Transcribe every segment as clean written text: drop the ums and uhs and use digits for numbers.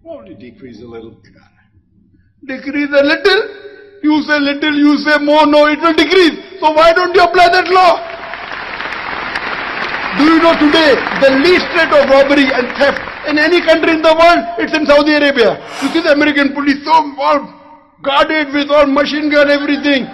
Only decrease a little. Decrease a little? You say little, you say more, no, it will decrease. So why don't you apply that law? Do you know today, the least rate of robbery and theft in any country in the world, it's in Saudi Arabia. You see the American police so all guarded with all machine gun, everything.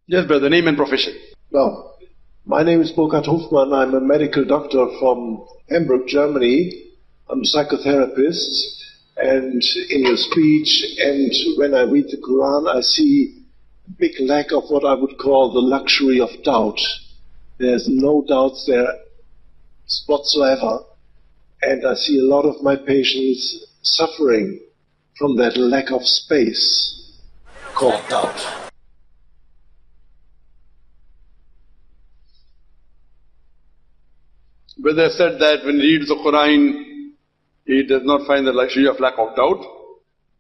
Yes, brother, name and profession. Well, my name is Burkhard Hofmann. I'm a medical doctor from Hamburg, Germany. I'm a psychotherapist. And in your speech and when I read the Quran, I see a big lack of what I would call the luxury of doubt. There's no doubts there whatsoever. And I see a lot of my patients suffering from that lack of space called doubt. Brother said that when he reads the Quran, he does not find the luxury of lack of doubt,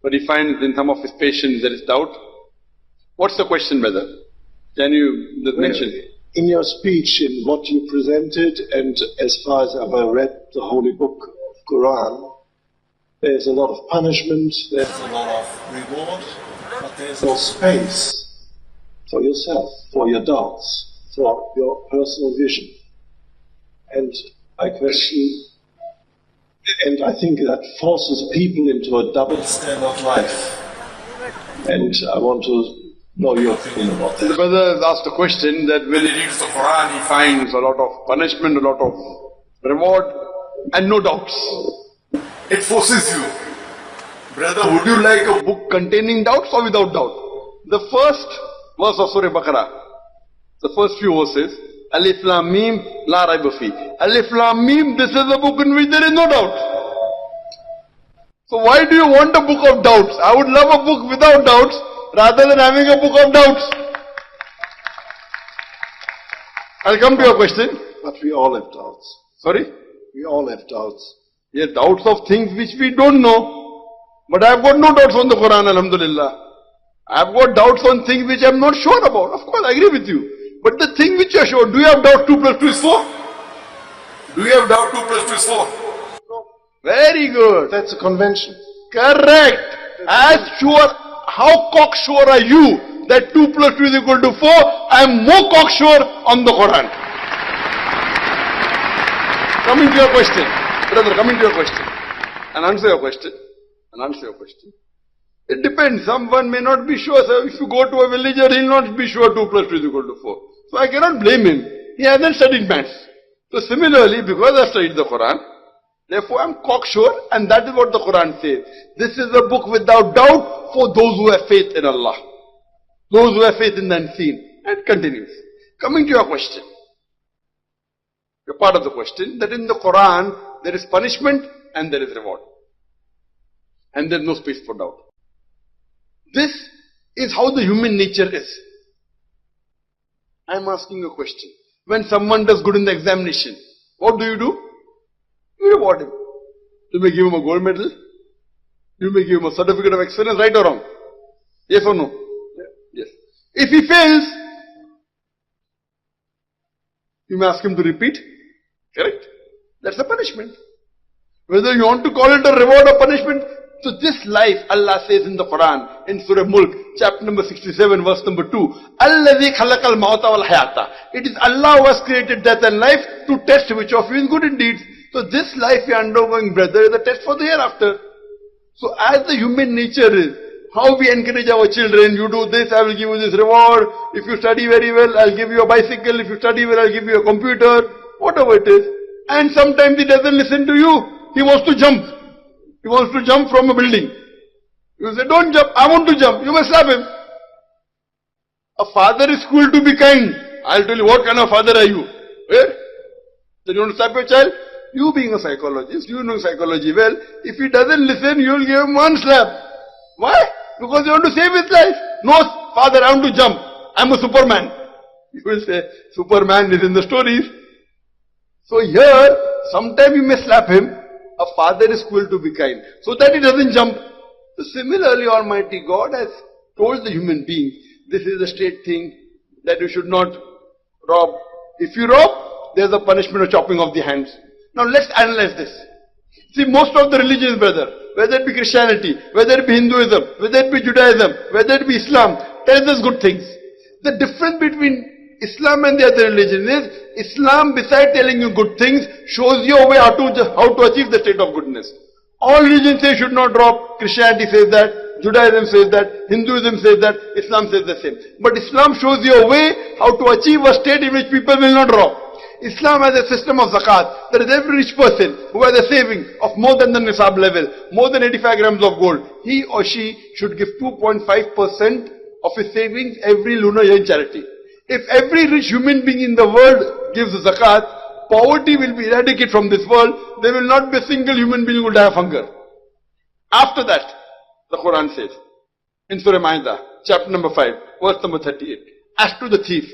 but he finds in some of his patients there is doubt. What's the question, brother? Can you mention? In your speech, in what you presented, and as far as I've read the holy book of Quran, there's a lot of punishment, there's a lot of reward, but there's no space for yourself, for your doubts, for your personal vision. And I question, and I think that forces people into a double standard life. And I want to know your opinion about that. The brother has asked a question that when he reads the Quran, he finds a lot of punishment, a lot of reward, and no doubts. It forces you. Brother, would you like a book containing doubts or without doubt? The first verse of Surah Baqarah, the first few verses, Alif Lam Mim La Raiba Fi. Alif Lam Mim, this is a book in which there is no doubt. So why do you want a book of doubts? I would love a book without doubts rather than having a book of doubts. I'll come to your question. But we all have doubts. Sorry? We all have doubts. Yes, doubts of things which we don't know. But I've got no doubts on the Quran, alhamdulillah. I've got doubts on things which I'm not sure about. Of course, I agree with you. But the thing which you are sure, do you have doubt 2 plus 2 is 4? Do you have doubt 2 plus 2 is 4? No. Very good. That's a convention. Correct. As sure, how cocksure are you that 2 plus 2 is equal to 4? I am more cocksure on the Quran. Coming to your question. Brother, coming to your question. And answer your question. It depends. Someone may not be sure. So if you go to a villager, he will not be sure 2 plus 2 is equal to 4. So I cannot blame him. He hasn't studied maths. So similarly, because I studied the Quran, therefore I am cocksure, and that is what the Quran says. This is a book without doubt for those who have faith in Allah. Those who have faith in the unseen. And it continues. Coming to your question. Your part of the question, that in the Quran, there is punishment and there is reward. And there is no space for doubt. This is how the human nature is. I am asking you a question. When someone does good in the examination, what do? You reward him. You may give him a gold medal. You may give him a certificate of excellence, right or wrong? Yes or no? Yes. If he fails, you may ask him to repeat. Correct? That's a punishment. Whether you want to call it a reward or punishment. So this life, Allah says in the Quran, in Surah Mulk, chapter number 67, verse number 2, Alladhi khalaqal mauta wal hayata. It is Allah who has created death and life to test which of you is good in deeds. So this life we are undergoing, brother, is a test for the hereafter. So as the human nature is, how we encourage our children, you do this, I will give you this reward. If you study very well, I'll give you a bicycle. If you study well, I'll give you a computer. Whatever it is. And sometimes he doesn't listen to you. He wants to jump. He wants to jump from a building. You say, don't jump, I want to jump. You must slap him. A father is cruel to be kind. I'll tell you, what kind of father are you? Where? Then you want to slap your child? You being a psychologist, you know psychology well. If he doesn't listen, you'll give him one slap. Why? Because you want to save his life. No, father, I want to jump. I'm a Superman. You will say, Superman is in the stories. So here, sometimes you may slap him. A father is cruel to be kind, so that he doesn't jump. So similarly, Almighty God has told the human being, this is a straight thing, that you should not rob. If you rob, there's a punishment of chopping off the hands. Now let's analyze this. See, most of the religions, brother, whether it be Christianity, whether it be Hinduism, whether it be Judaism, whether it be Islam, tells us good things. The difference between Islam and the other religion is, Islam, besides telling you good things, shows you a way how to achieve the state of goodness. All religions say should not rob. Christianity says that, Judaism says that, Hinduism says that, Islam says the same. But Islam shows you a way how to achieve a state in which people will not rob. Islam has a system of zakat. That is, every rich person who has a saving of more than the nisab level, more than 85 grams of gold, he or she should give 2.5% of his savings every lunar year in charity. If every rich human being in the world gives zakat, poverty will be eradicated from this world. There will not be a single human being who will die of hunger. After that, the Quran says, in Surah Ma'idah, chapter number 5, verse number 38, as to the thief,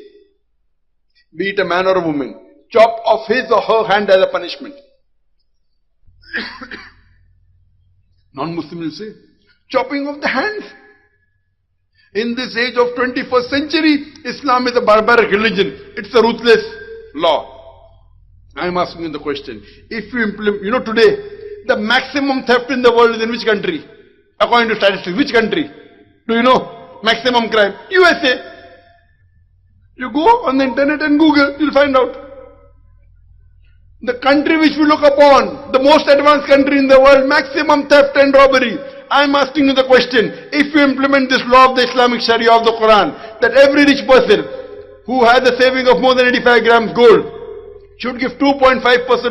be it a man or a woman, chop off his or her hand as a punishment. Non-Muslim will say, chopping off the hands. In this age of 21st century, Islam is a barbaric religion. It's a ruthless law. I am asking you the question. If you implement, today, the maximum theft in the world is in which country? According to statistics, which country? Do you know? Maximum crime. USA. You go on the internet and Google, you'll find out. The country which we look upon, the most advanced country in the world, maximum theft and robbery. I'm asking you the question, if you implement this law of the Islamic Sharia of the Quran, that every rich person who has a saving of more than 85 grams gold should give 2.5%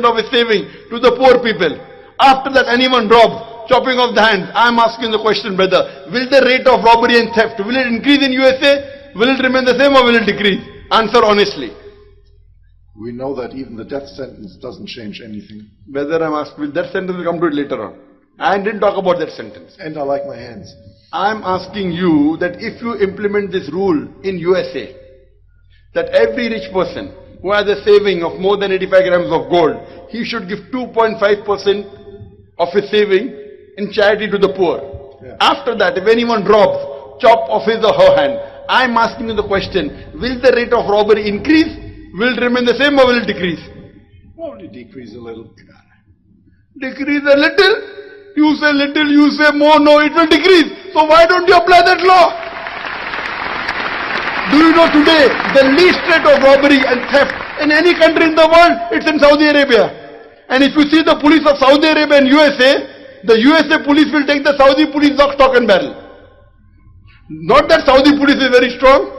of his saving to the poor people. After that, anyone robs, chopping off the hands. I'm asking the question, brother, will the rate of robbery and theft, will it increase in USA? Will it remain the same or will it decrease? Answer honestly. We know that even the death sentence doesn't change anything. Whether I'm asked, will that sentence will come to it later on. I didn't talk about that sentence. And I like my hands. I'm asking you that if you implement this rule in USA, that every rich person who has a saving of more than 85 grams of gold, he should give 2.5% of his saving in charity to the poor. Yeah. After that, if anyone robs, chop off his or her hand. I'm asking you the question, will the rate of robbery increase? Will it remain the same or will it decrease? Only decrease a little. Decrease a little? You say little, you say more, no, it will decrease. So why don't you apply that law? Do you know today, the least rate of robbery and theft in any country in the world, it's in Saudi Arabia. And if you see the police of Saudi Arabia and USA, the USA police will take the Saudi police lock, stock and barrel. Not that Saudi police is very strong,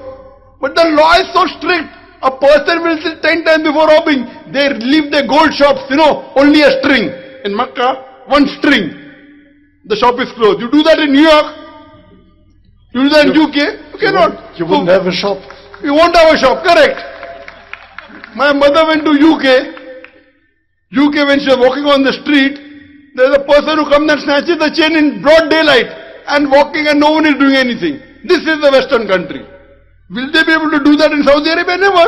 but the law is so strict. A person will sit 10 times before robbing. They leave their gold shops, only a string. In Makkah, one string. The shop is closed. You do that in New York. You do that in UK. You cannot. You wouldn't have a shop. You won't have a shop, correct. My mother went to UK. UK, when she was walking on the street, there's a person who comes and snatches the chain in broad daylight and walking and no one is doing anything. This is the Western country. Will they be able to do that in Saudi Arabia? Never.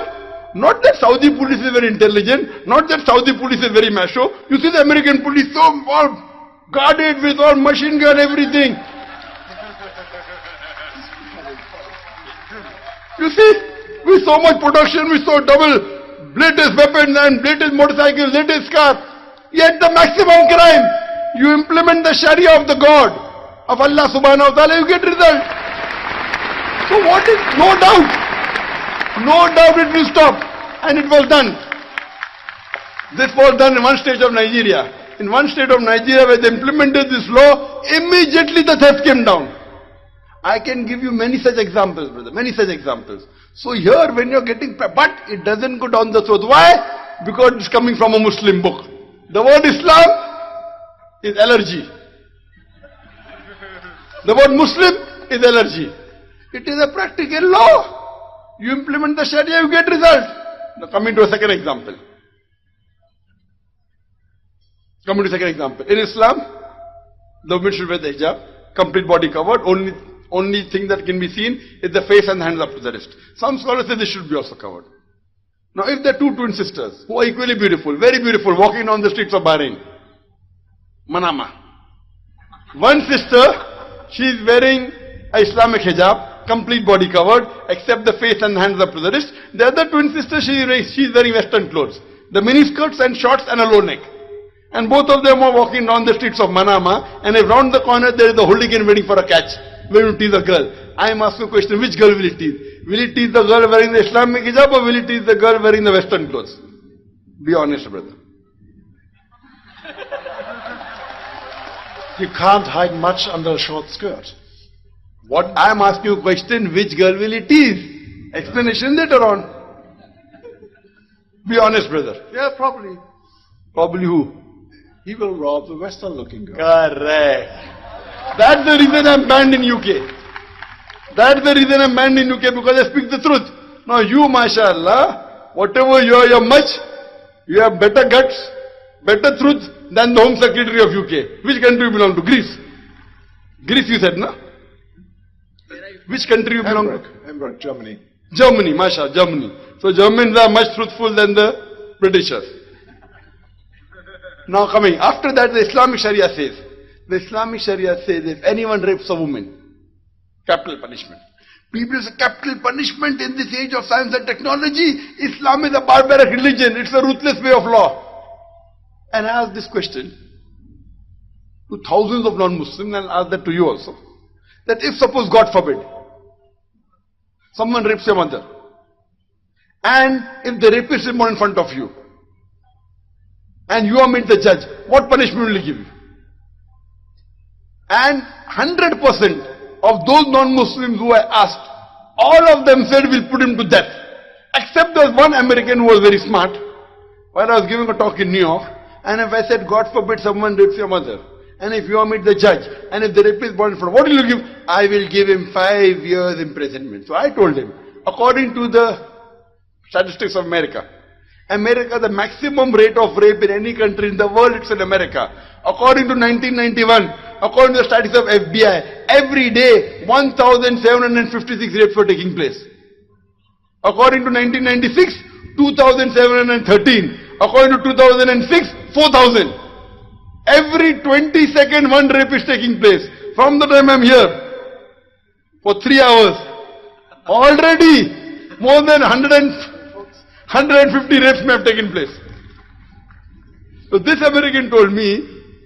Not that Saudi police is very intelligent, not that Saudi police is very macho. You see the American police so all guarded with all machine gun, everything. You see, with so much production, with so double latest weapons and latest motorcycles, latest cars, yet the maximum crime, you implement the Sharia of the God, of Allah subhanahu wa ta'ala, you get result. So what is, no doubt it will stop. And it was done. This was done in one state of Nigeria. In one state of Nigeria where they implemented this law, immediately the theft came down. I can give you many such examples, brother, many such examples. So here when you're getting, but it doesn't go down the throat. Why? Because it's coming from a Muslim book. The word Islam is allergy. The word Muslim is allergy. It is a practical law. You implement the Sharia, you get result. Now coming to a second example. In Islam, the woman should wear the hijab, complete body covered, only thing that can be seen is the face and the hands up to the wrist. Some scholars say this should be also covered. Now if there are two twin sisters who are equally beautiful, very beautiful, walking down the streets of Bahrain, Manama. One sister, she is wearing a Islamic hijab, complete body covered, except the face and hands up to the wrist. The other twin sister, she is wearing Western clothes. The mini skirts and shorts and a low neck. And both of them are walking down the streets of Manama, and if round the corner there is a hooligan waiting for a catch, waiting to tease a girl. I am asking a question, which girl will it tease? Will it tease the girl wearing the Islamic hijab, or will it tease the girl wearing the Western clothes? Be honest, brother. You can't hide much under a short skirt. What I am asking you a question, which girl will it tease? Explanation later on. Be honest, brother. Yeah, probably. Probably who? He will rob the Western looking girl. Correct. That's the reason I'm banned in UK. That's the reason I'm banned in UK, because I speak the truth. Now you, mashallah, whatever you're much, you have better guts, better truth than the Home Secretary of UK. Which country you belong to? Greece. Greece you said, no? Which country you belong to? Hamburg, Germany. Germany, mashallah, Germany. So Germans are much truthful than the Britishers. Now coming, after that the Islamic Sharia says, if anyone rapes a woman, capital punishment. People say capital punishment in this age of science and technology, Islam is a barbaric religion, it's a ruthless way of law. And I ask this question to thousands of non-Muslims, and I'll ask that to you also, that if suppose, God forbid, someone rapes your mother, and if the rapist is born in front of you, and you are made the judge, what punishment will he give you? And 100% of those non-Muslims who I asked, all of them said we'll put him to death. Except there was one American who was very smart. While I was giving a talk in New York, and if I said, God forbid someone rapes your mother, and if you are made the judge, and if the rapist is born in front, what will you give? I will give him 5 years imprisonment. So I told him, according to the statistics of America, the maximum rate of rape in any country in the world, it's in America. According to 1991, according to the statistics of FBI, every day 1,756 rapes were taking place. According to 1996, 2,713. According to 2006, 4,000. Every 20 seconds one rape is taking place. From the time I'm here, for 3 hours, already more than 150 rapes may have taken place. So this American told me,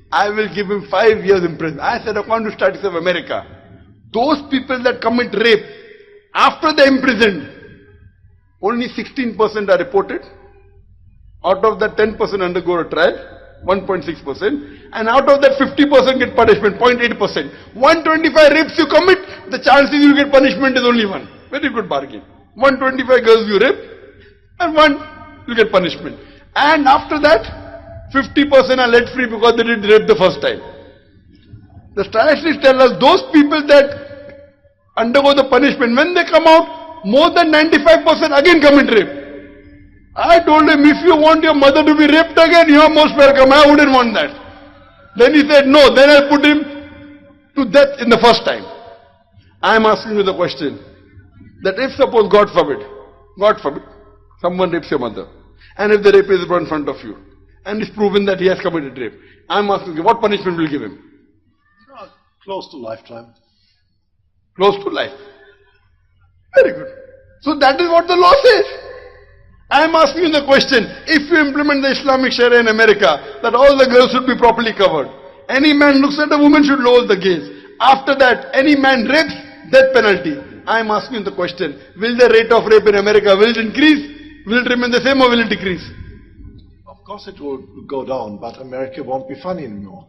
I will give him 5 years in prison. I said, according to statistics of America, those people that commit rape, after they're imprisoned, only 16% are reported. Out of that, 10% undergo a trial, 1.6%. And out of that, 50% get punishment, 0.8%. 125 rapes you commit, the chances you get punishment is only 1. Very good bargain. 125 girls you rape, and 1 you get punishment. And after that, 50% are let free because they did rape the first time. The statistics tell us those people that undergo the punishment, when they come out, more than 95% again commit rape. I told him, if you want your mother to be raped again, you are most welcome. I wouldn't want that. Then he said, no, then I'll put him to death in the first time. I am asking you the question, that if suppose, God forbid, someone rapes your mother, and if the rapist is brought in front of you, and it's proven that he has committed rape, I am asking you, what punishment will you give him? Close to lifetime. Close to life. Very good. So that is what the law says. I am asking you the question, if you implement the Islamic Sharia in America, that all the girls should be properly covered. Any man looks at a woman should lower the gaze. After that, any man rapes, death penalty. I am asking you the question, will the rate of rape in America, will it increase? Will it remain the same or will it decrease? Of course it will go down, but America won't be funny anymore.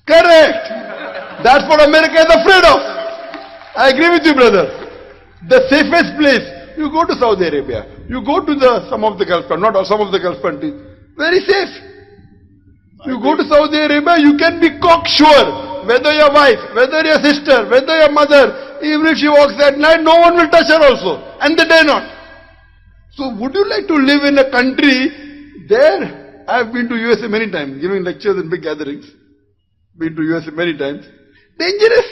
Correct! That's what America is afraid of. I agree with you, brother. The safest place, you go to Saudi Arabia, you go to some of the Gulf countries, not all, some of the Gulf countries, very safe. You go to Saudi Arabia, you can be cocksure, whether your wife, whether your sister, whether your mother, even if she walks at night, no one will touch her also, and they dare not. So would you like to live in a country, there, I have been to USA many times, giving lectures in big gatherings, been to USA many times, dangerous.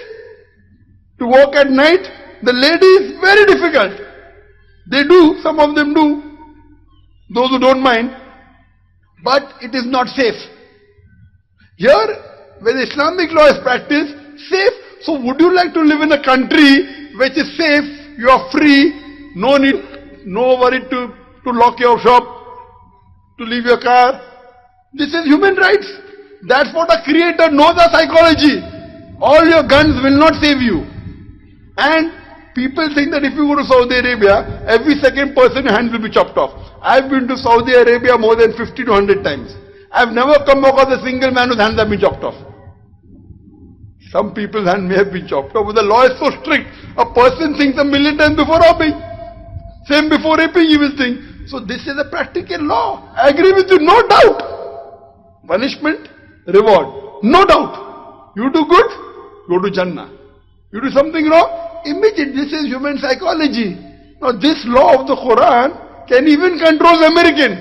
To walk at night, the lady is very difficult. They do, some of them do, those who don't mind, but it is not safe. Here, when Islamic law is practiced, safe. So would you like to live in a country which is safe, you are free, no need, no worry to lock your shop, to leave your car? This is human rights. That's what a creator knows our psychology. All your guns will not save you. And people think that if you go to Saudi Arabia, every second person your hands will be chopped off. I've been to Saudi Arabia more than 50 to 100 times. I've never come across a single man whose hands have been chopped off. Some people's hands may have been chopped off, but the law is so strict. A person thinks a million times before robbing. Same before raping he will think. So this is a practical law. I agree with you, no doubt. Punishment, reward, no doubt. You do good, go to Jannah. You do something wrong, immediate. This is human psychology. Now this law of the Quran can even control the American.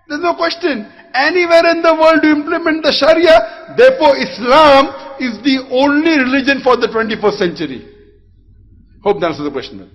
There's no question. Anywhere in the world you implement the Sharia, therefore Islam is the only religion for the 21st century. Hope that answers the question.